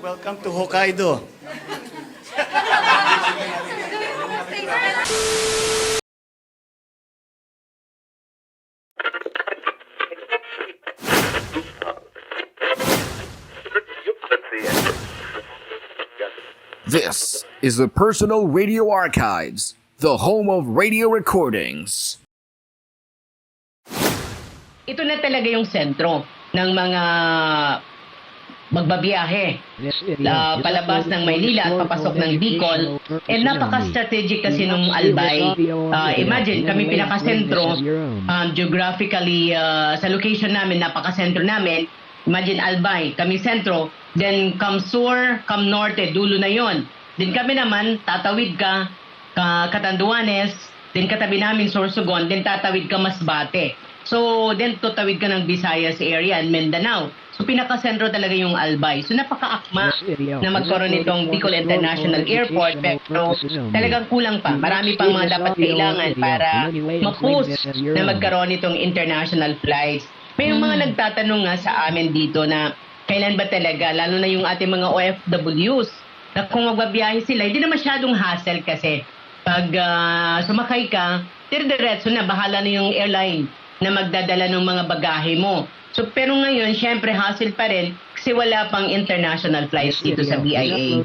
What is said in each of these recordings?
Welcome to Hokkaido. This is the Personal Radio Archives, the home of radio recordings. Ito na talaga yung sentro ng mga magbabiyahe palabas ng Maynila at papasok ng Bicol. And napaka-strategic kasi nung Albay. Imagine, kami pinaka-sentro, geographically, sa location namin, napaka-sentro namin. Imagine Albay, kami sentro, then come sur, come norte, dulo na yon. Then kami naman, tatawid ka, Catanduanes, then katabi namin Sorsogon, then tatawid ka Masbate. So, then tutawid ka ng Visayas area and Mindanao. So, pinaka-sentro talaga yung Albay. So, napaka-akma na magkaroon itong Bicol International Airport. Pero talagang kulang pa. Marami pang mga dapat kailangan para ma-push na magkaroon itong international flights. May mga nagtatanong nga sa amin dito na kailan ba talaga, lalo na yung ating mga OFWs, na kung magbabiyahe sila, hindi na masyadong hassle kasi pag sumakay ka, diretso na, bahala na yung airline na magdadala ng mga bagahe mo. So, pero ngayon, syempre, hassle pa rin kasi wala pang international flights dito sa BIA.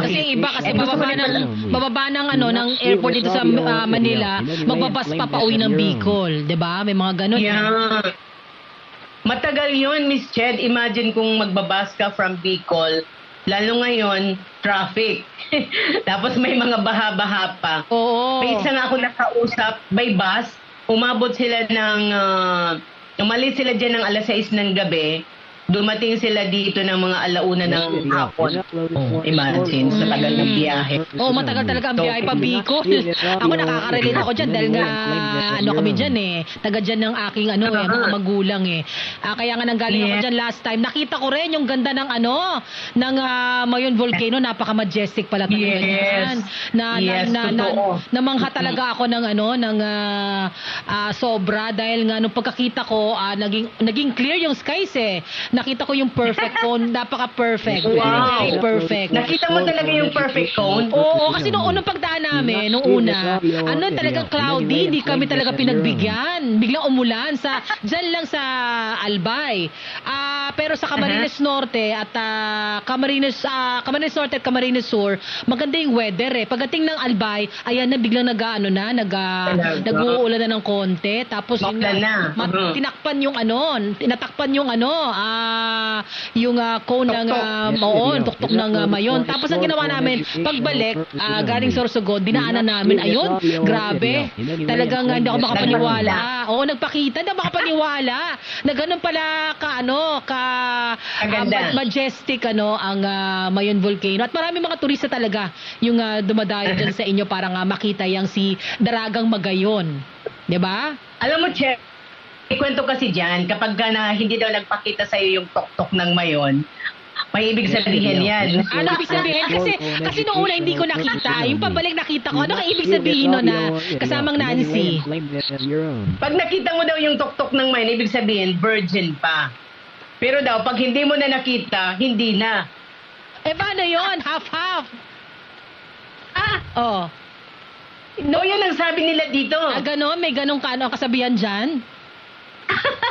Kasi iba kasi bababa ng ng airport dito sa Manila, magbabas pa pauwi ng Bicol, 'di ba? May mga ganun. Yeah. Matagal 'yun, Miss Ched. Imagine kung magbabas ka from Bicol, lalo ngayon, traffic. Tapos may mga baha-baha pa. Oo. May isa nga ako nakausap by bus, umabot sila ng umalis sila dyan ng alas 6 ng gabi, dumating sila dito ng mga alauna ng hapon. Imagine, sa tagal ng biyahe. Matagal talaga ang biyahe pa Bicol. Ako nakaka-relate ako dyan dahil nga kami dyan taga dyan ng aking mga magulang kaya nga nanggaling ako dyan last time. Nakita ko rin yung ganda ng ng Mayon Volcano, napaka-majestic pala talaga yan. Namangha talaga ako ng sobra dahil nga nung pagkakita ko naging clear yung skies nakita ko yung perfect cone, napaka-perfect. Wow! Very perfect. Nakita mo talaga yung perfect cone? Oo, kasi nung unang pagdaan namin, nung una, talagang cloudy, hindi kami talaga pinagbigyan. Biglang umulan dyan lang sa Albay. Pero sa Camarines Norte at Camarines Norte at Camarines Sur, maganda yung weather Pagdating ng Albay, ayan na, biglang nag-uulan na ng konti. Tapos tinakpan yung tinatakpan yung cone ng tuktok ng Mayon. Tapos ang ginawa namin, pagbalik, galing Sorsogon, dinaanan namin. Ayun, grabe. Talagang hindi ako makapaniwala. Oo, nagpakita, hindi ako makapaniwala. Na ganun pala majestic ang Mayon Volcano. At marami mga turista talaga yung dumadayo dyan sa inyo para makita yung si Daragang Magayon. Diba? Alam mo, Che, ikwento kasi dyan, kapag hindi daw nagpakita sa'yo yung tok-tok ng Mayon, may ibig sabihin yan. Ano ibig sabihin? Kasi noong una hindi ko nakita. Yung pabalik nakita ko. Ano ka ibig sabihin na kasamang Nancy? Pag nakita mo daw yung tok-tok ng Mayon, ibig sabihin, virgin pa. Pero daw, pag hindi mo na nakita, hindi na. Paano yun? Half-half. No, yan ang sabi nila dito. Ganon? May ganong kasabihan dyan?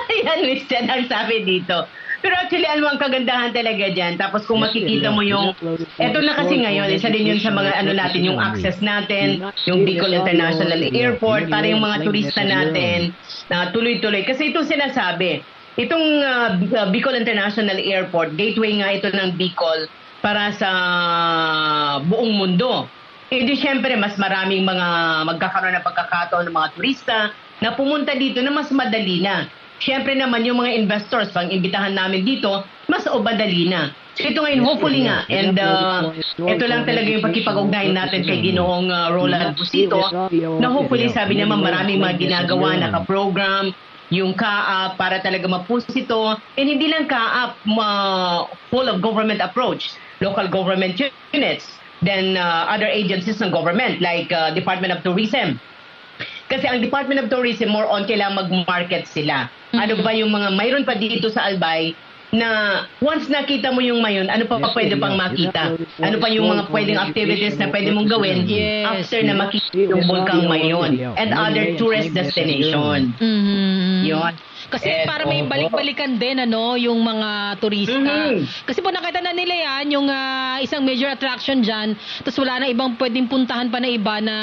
Yan, Miss Chen, ang sabi dito. Pero actually, alam mo, ang kagandahan talaga dyan. Tapos kung makikita mo yung, eto na kasi ngayon, isa din yun sa mga natin, yung access natin, yung Bicol International Airport, para yung mga turista natin na tuloy-tuloy. Kasi ito sinasabi, itong Bicol International Airport, gateway nga ito ng Bicol para sa buong mundo. Di syempre, mas maraming mga magkakaroon ng pagkakataon ng mga turista na pumunta dito na mas madali na. Siyempre naman yung mga investors, pang imbitahan namin dito, mas madali na. So ito ngayon, hopefully nga, and ito lang talaga yung pagkipag-ugnayan natin kay Ginoong Roland Busito, na hopefully sabi naman maraming mga ginagawa, naka-program, yung CAAP para talaga ma-push ito, and hindi lang CAAP, full of government approach, local government units, then other agencies ng government like Department of Tourism. Kasi ang Department of Tourism, more on kailangan mag-market sila. Ano ba yung mga mayroon pa dito sa Albay na once nakita mo yung mayon, ano pa pwede pang makita? Ano pa yung mga pwedeng activities na pwede mong gawin after na makita yung Bulkang Mayon and other tourist destination. Yun. Kasi para may balik-balikan din yung mga turista. Kasi po nakita na nila yan, yung isang major attraction dyan, tapos wala na ibang pwedeng puntahan pa na iba na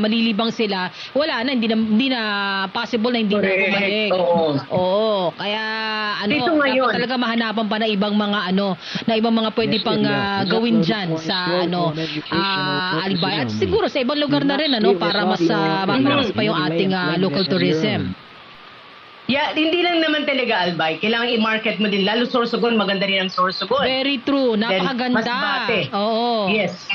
malilibang sila. Wala na, hindi na possible na hindi na bumalik. Oo. Kaya dapat talaga mahanapan pa na ibang mga pwede pang gawin dyan sa Albay. At siguro sa ibang lugar na rin para mas mapalakas pa yung ating local tourism. Yeah, hindi lang naman talaga Albay. Kailangan i-market mo din. Lalo Sorsogon, maganda rin ang Sorsogon. Very true. Napakaganda. Masbate. Oo. Yes.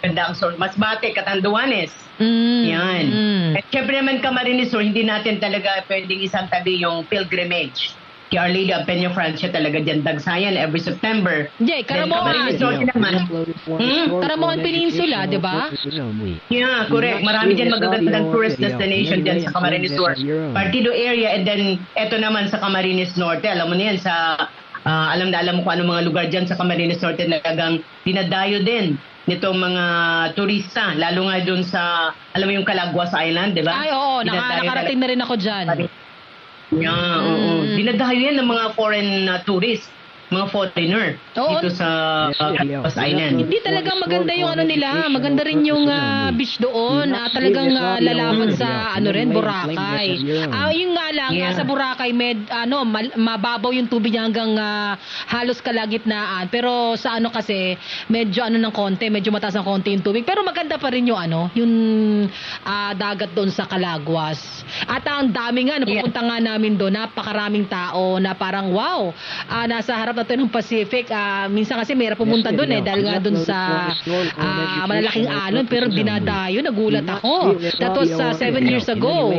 Ganda ang Sorsogon. Masbate, Catanduanes. Yan. At syempre naman Camarines Sur, hindi natin talaga pwedeng isang tabi yung pilgrimage. Kay Our Lady of Peña Francia talaga dyan dagsayan every September. Karamoan. Karamoan Peninsula, di ba? Yeah, correct. Marami dyan magagandang tourist destination dyan sa Camarines Sur. Partido area, and then eto naman sa Camarines Norte. Alam mo na yan alam mo kung anong mga lugar dyan sa Camarines Norte na talagang dinadayo din nitong mga turista. Lalo nga dun sa, alam mo yung Calaguas Island, di ba? Ay, oo. Nakarating na rin ako dyan. Yeah, oo. Dinadayo yan ng mga foreign tourists, mga foreigner dito sa Calaguas Island. Hindi talaga maganda yung nila. Maganda rin yung beach doon. Talagang lalaman sa Boracay. Yung nga lang, sa Boracay, mababaw yung tubig niya hanggang halos kalagitnaan. Pero sa kasi, medyo ng konti, medyo mataas ng konti yung tubig. Pero maganda pa rin yung yung dagat doon sa Calaguas. At ang dami nga, napupunta nga namin doon, napakaraming tao na parang wow, nasa harap na ito ng Pacific. Minsan kasi mayroon pumunta doon dahil nga doon sa malalaking alon, pero dinadayo, nagulat ako. That was 7 years ago.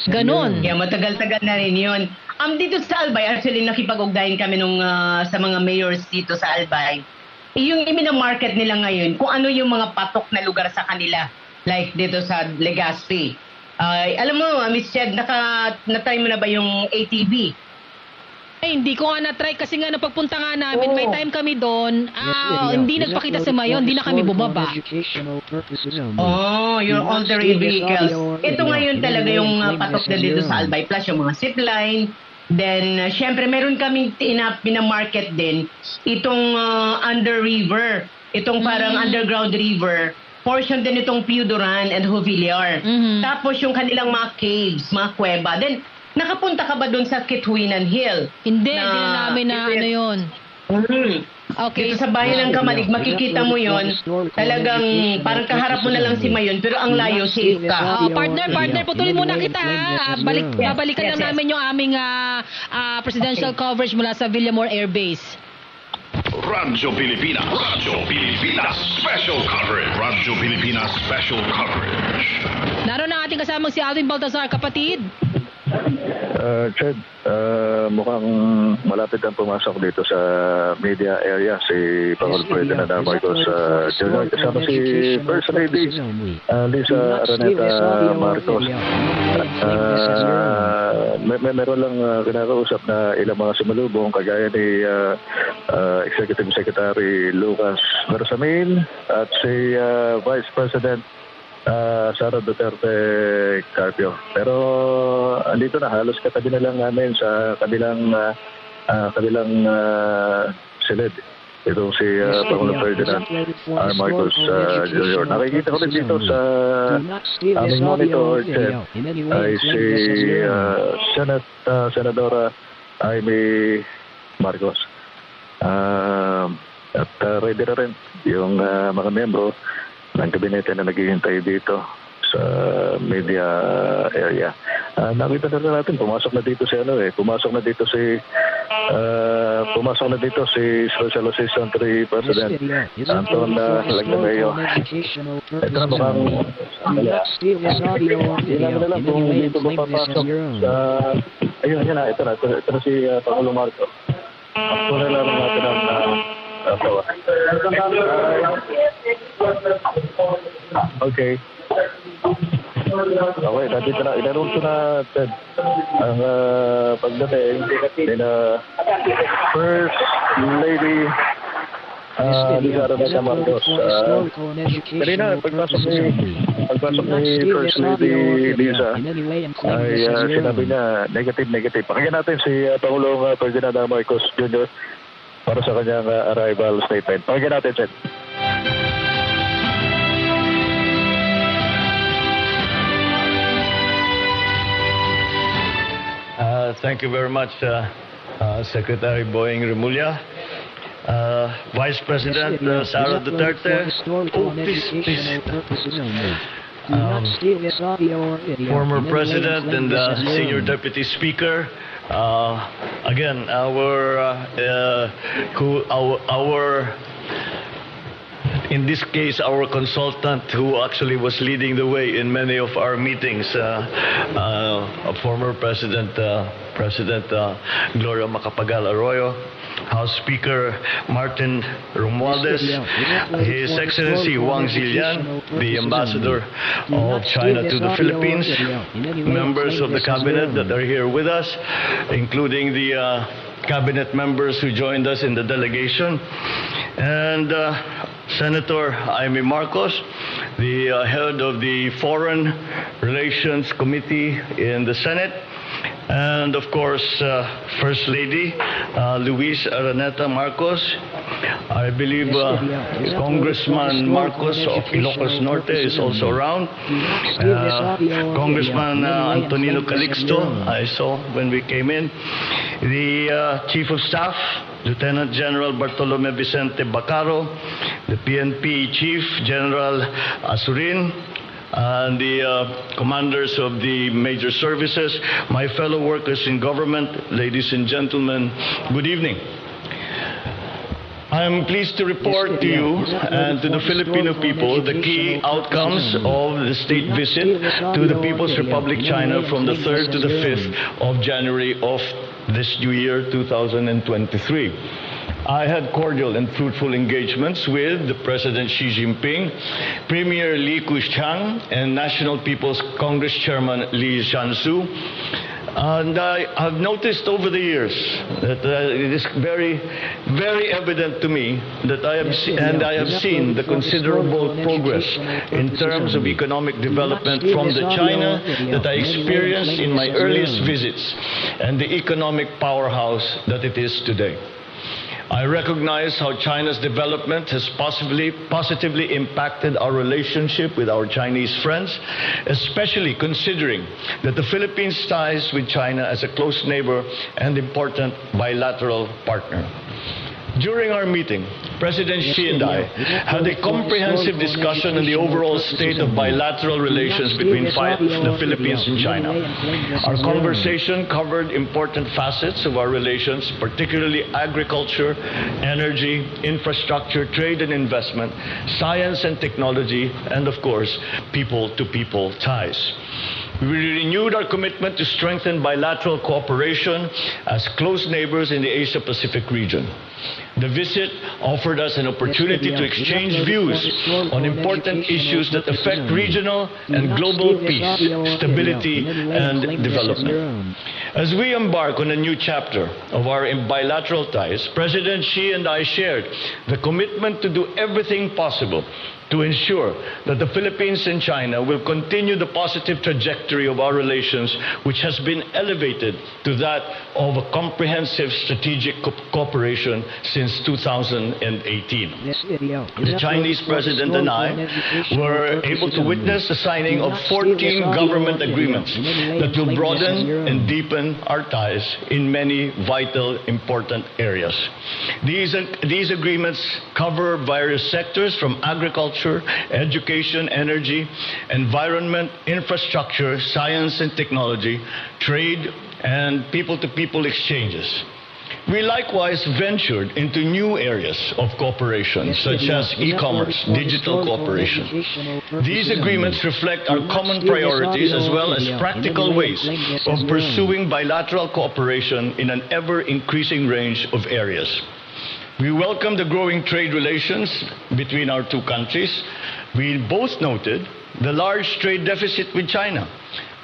Ganon. Yeah, matagal-tagal na rin yun. Dito sa Albay, actually nakipag-ugnayan kami sa mga mayors dito sa Albay. Yung minamarket nila ngayon, kung ano yung mga patok na lugar sa kanila. Like dito sa Legazpi. Alam mo, Miss Ched, na-try mo na ba yung ATV? Ay, hindi ko nga na-try kasi nga napagpunta nga namin, may time kami doon, hindi nagpakita sa mayon, hindi na kami bumaba. Yung all-terrain vehicles. Ito ngayon talaga yung patok na dito sa Albay, plus yung mga zipline. Then, syempre, meron kaming pinamarket din itong under river, itong parang underground river, portion din itong Piuduran and Jovillar. Tapos yung kanilang mga caves, mga kuweba. Then, nakapunta ka ba doon sa Kitwinan Hill? Hindi na namin na yun. Okay. Dito sa bayan ng Kamalig, makikita mo yon. Talagang parang kaharap mo na lang si Mayon, pero ang layo, safe ka. Partner, putulin muna kita. Babalikan lang namin yung aming presidential coverage mula sa Villamor Air Base. Radyo Pilipinas. Special coverage. Radyo Pilipinas Special coverage. Naroon ang ating kasamang si Alvin Baltazar, kapatid. Ched, mukhang malapit ang pumasok dito sa media area si Pangulong Ferdinand R. Marcos Jr. Kasama si First Lady Lisa Araneta Marcos. Meron lang kinakausap na ilang mga sumalubong kagaya ni Executive Secretary Lucas Bersamin at si Vice President Sara Duterte Carpio. Pero andito na, halos katabi na lang namin sa kabilang silid. Ito si Pangulong Ferdinand R. Marcos Jr. Nakikita ko rin dito sa aming monitor ay si Senadora Amy Marcos. At ready na rin yung mga membro ng kabinete na naghihintay dito sa media area. Nakita na natin, pumasok na dito si Special Assistant to the President Anton Lagdagayo. Ito na mukhang ilan na lang kung dito ba papasok sa ayun na, ito na si Pangulo Marcos. Ako na lang natin ang Okay. Okay, nandito na. Inanunso na, Ted, ang pagdating ni na First Lady Liza Araneta Marcos. Kanina, pagpasok ni First Lady Liza, ay sinabi niya, negative. Pakinggan natin si Pangulong Ferdinand R. Marcos Jr. para sa kanyang arrival statement. Pakinggan natin, Ched. Thank you very much, Secretary Boying Remulla. Vice President Sara Duterte, former President and Senior Deputy Speaker. Again, in this case, our consultant who actually was leading the way in many of our meetings, former President Gloria Macapagal Arroyo, House Speaker Martin Romualdez, His Excellency Wang Zilian, the Ambassador of China to the Philippines, members of the Cabinet that are here with us, including the Cabinet members who joined us in the delegation, and Senator Amy Marcos, the head of the Foreign Relations Committee in the Senate, and of course, First Lady Luis Araneta Marcos. I believe Congressman Marcos of Ilocos Norte is also around. Congressman Antonino Calixto, I saw when we came in. The Chief of Staff, Lieutenant General Bartolome Vicente Bacaro, the PNP Chief General Asurin, and the commanders of the major services, my fellow workers in government, ladies and gentlemen, good evening. I am pleased to report to you and to the Filipino people the key outcomes of the state visit to the People's Republic China from the 3rd to the 5th of January of this new year, 2023. I had cordial and fruitful engagements with the President Xi Jinping, Premier Li Keqiang, and National People's Congress Chairman Li Shansu. And I have noticed over the years that it is very, very evident to me that I have seen the considerable progress in terms of economic development from the China that I experienced in my earliest visits and the economic powerhouse that it is today. I recognize how China's development has positively impacted our relationship with our Chinese friends, especially considering that the Philippines' ties with China as a close neighbor and important bilateral partner. During our meeting, President Xi and I had a comprehensive discussion on the overall state of bilateral relations between the Philippines and China. Our conversation covered important facets of our relations, particularly agriculture, energy, infrastructure, trade and investment, science and technology, and of course, people-to-people ties. We renewed our commitment to strengthen bilateral cooperation as close neighbors in the Asia-Pacific region. The visit offered us an opportunity to exchange views on important issues that affect regional and global peace, stability, and development. As we embark on a new chapter of our bilateral ties, President Xi and I shared the commitment to do everything possible to ensure that the Philippines and China will continue the positive trajectory of our relations, which has been elevated to that of a comprehensive strategic cooperation since 2018. The Chinese President and I were able to witness the signing of 14 government agreements that will broaden and deepen our ties in many vital, important areas. These agreements cover various sectors from agriculture, education, energy, environment, infrastructure, science and technology, trade, and people-to-people exchanges. We likewise ventured into new areas of cooperation, such as e-commerce, digital cooperation. These agreements reflect our common priorities as well as practical ways of pursuing bilateral cooperation in an ever-increasing range of areas. We welcome the growing trade relations between our two countries. We both noted the large trade deficit with China.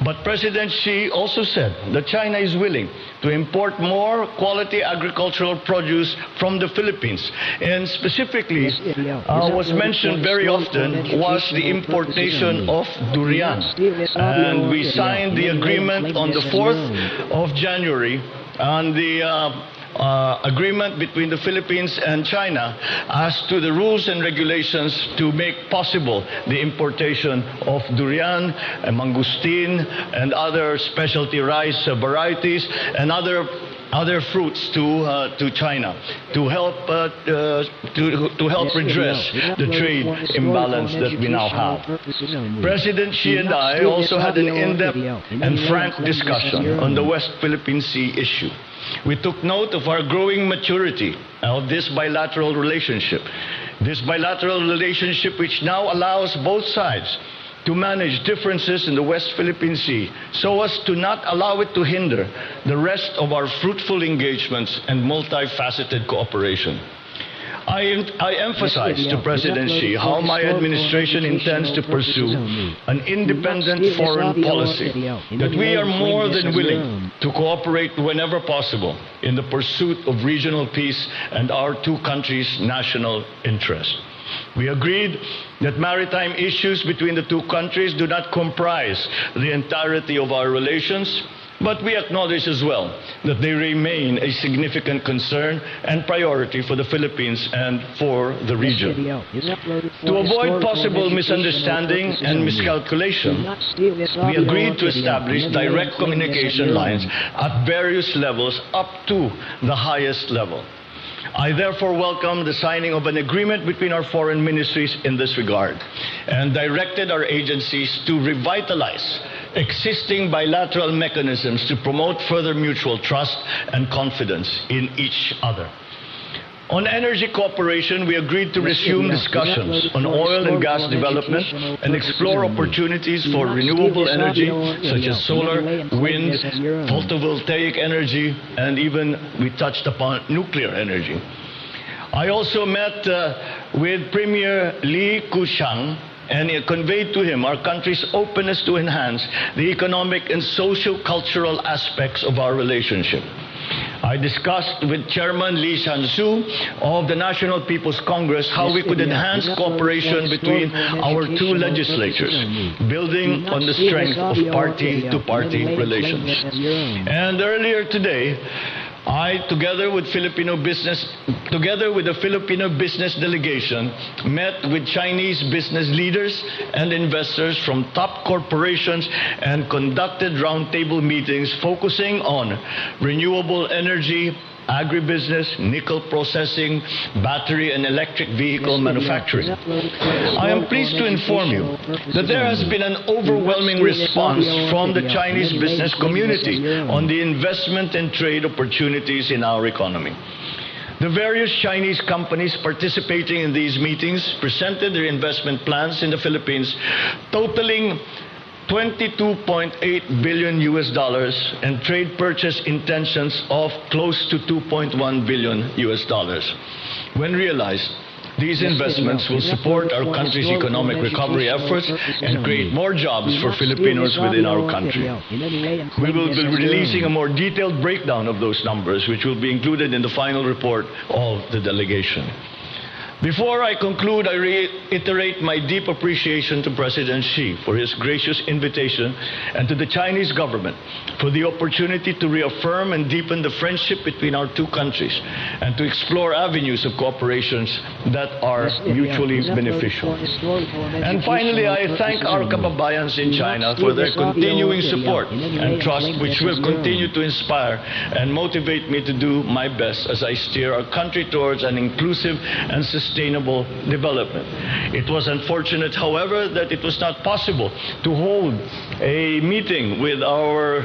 But President Xi also said that China is willing to import more quality agricultural produce from the Philippines. And specifically, was mentioned very often was the importation of durian. And we signed the agreement on the 4th of January on the agreement between the Philippines and China as to the rules and regulations to make possible the importation of durian, mangosteen, and other specialty rice varieties and other fruits to China to help redress the trade imbalance that we now have. President Xi and I also had an in-depth and frank discussion on the West Philippine Sea issue. We took note of our growing maturity of this bilateral relationship. This bilateral relationship which now allows both sides to manage differences in the West Philippine Sea so as to not allow it to hinder the rest of our fruitful engagements and multifaceted cooperation. I emphasized to President Xi how my administration intends to pursue an independent foreign policy, that we are more than willing to cooperate whenever possible in the pursuit of regional peace and our two countries' national interest. We agreed that maritime issues between the two countries do not comprise the entirety of our relations, but we acknowledge as well that they remain a significant concern and priority for the Philippines and for the region. To avoid possible misunderstanding and miscalculation, we agreed to establish direct communication lines at various levels up to the highest level. I therefore welcome the signing of an agreement between our foreign ministries in this regard and directed our agencies to revitalize existing bilateral mechanisms to promote further mutual trust and confidence in each other. On energy cooperation, we agreed to resume discussions on oil and gas development and explore opportunities for renewable energy such as solar, wind, photovoltaic energy, and even we touched upon nuclear energy. I also met with Premier Li Keqiang and conveyed to him our country's openness to enhance the economic and socio-cultural aspects of our relationship. I discussed with Chairman Lee Shan-su of the National People's Congress how we could enhance cooperation between our two legislatures, building on the strength of party-to-party relations. And earlier today, I, together with the Filipino business delegation, met with Chinese business leaders and investors from top corporations and conducted roundtable meetings focusing on renewable energy, agribusiness, nickel processing, battery and electric vehicle manufacturing. I am pleased to inform you that there has been an overwhelming response from the Chinese business community on the investment and trade opportunities in our economy. The various Chinese companies participating in these meetings presented their investment plans in the Philippines, totaling $22.8 billion and trade purchase intentions of close to $2.1 billion. When realized, these investments will support our country's economic recovery efforts and create more jobs for Filipinos within our country. We will be releasing a more detailed breakdown of those numbers, which will be included in the final report of the delegation. Before I conclude, I reiterate my deep appreciation to President Xi for his gracious invitation and to the Chinese government for the opportunity to reaffirm and deepen the friendship between our two countries and to explore avenues of cooperation that are mutually beneficial. And finally, I thank our kababayans in China for their continuing support and trust, which will continue to inspire and motivate me to do my best as I steer our country towards an inclusive and sustainable development. It was unfortunate, however, that it was not possible to hold a meeting with our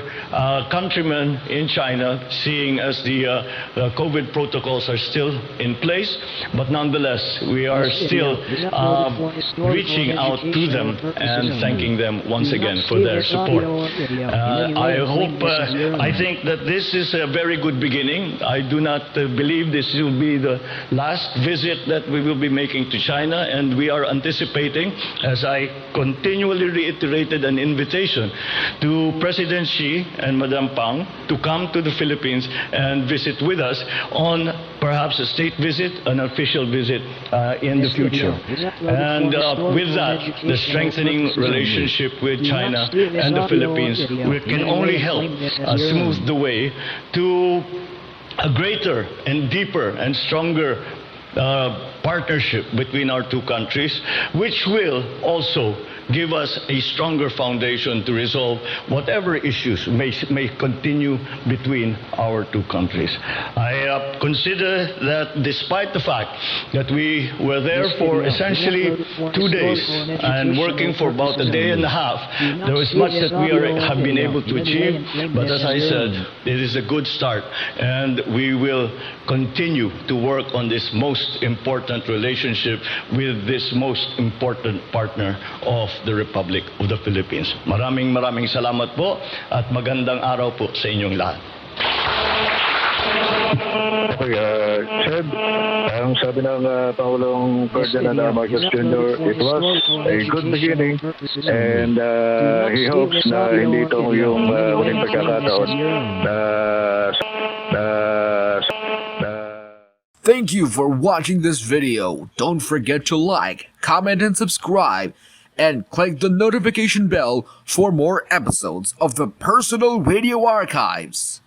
countrymen in China, seeing as the COVID protocols are still in place. But nonetheless, we are still reaching out to them and thanking them once again for their support. I think that this is a very good beginning. I do not believe this will be the last visit that we we will be making to China, and we are anticipating, as I continually reiterated an invitation to President Xi and Madam Pang to come to the Philippines and visit with us on perhaps a state visit, an official visit in the future. And with that, the strengthening relationship with China and the Philippines can only help smooth the way to a greater and deeper and stronger partnership between our two countries, which will also give us a stronger foundation to resolve whatever issues may continue between our two countries. I consider that despite the fact that we were there for essentially 2 days and working for about a day and a half, there was much that we have been able to achieve, but as I said, it is a good start, and we will continue to work on this most important relationship with this most important partner of the Republic of the Philippines. Maraming salamat po at magandang araw po sa inyong lahat. Ched, ang sabi ng Pangulong Ferdinand R. Jr., it was a good beginning, and he hopes na hindi ito yung uling pagkakataon na Thank you for watching this video. Don't forget to like, comment, and subscribe, and click the notification bell for more episodes of the Personal Radio Archives.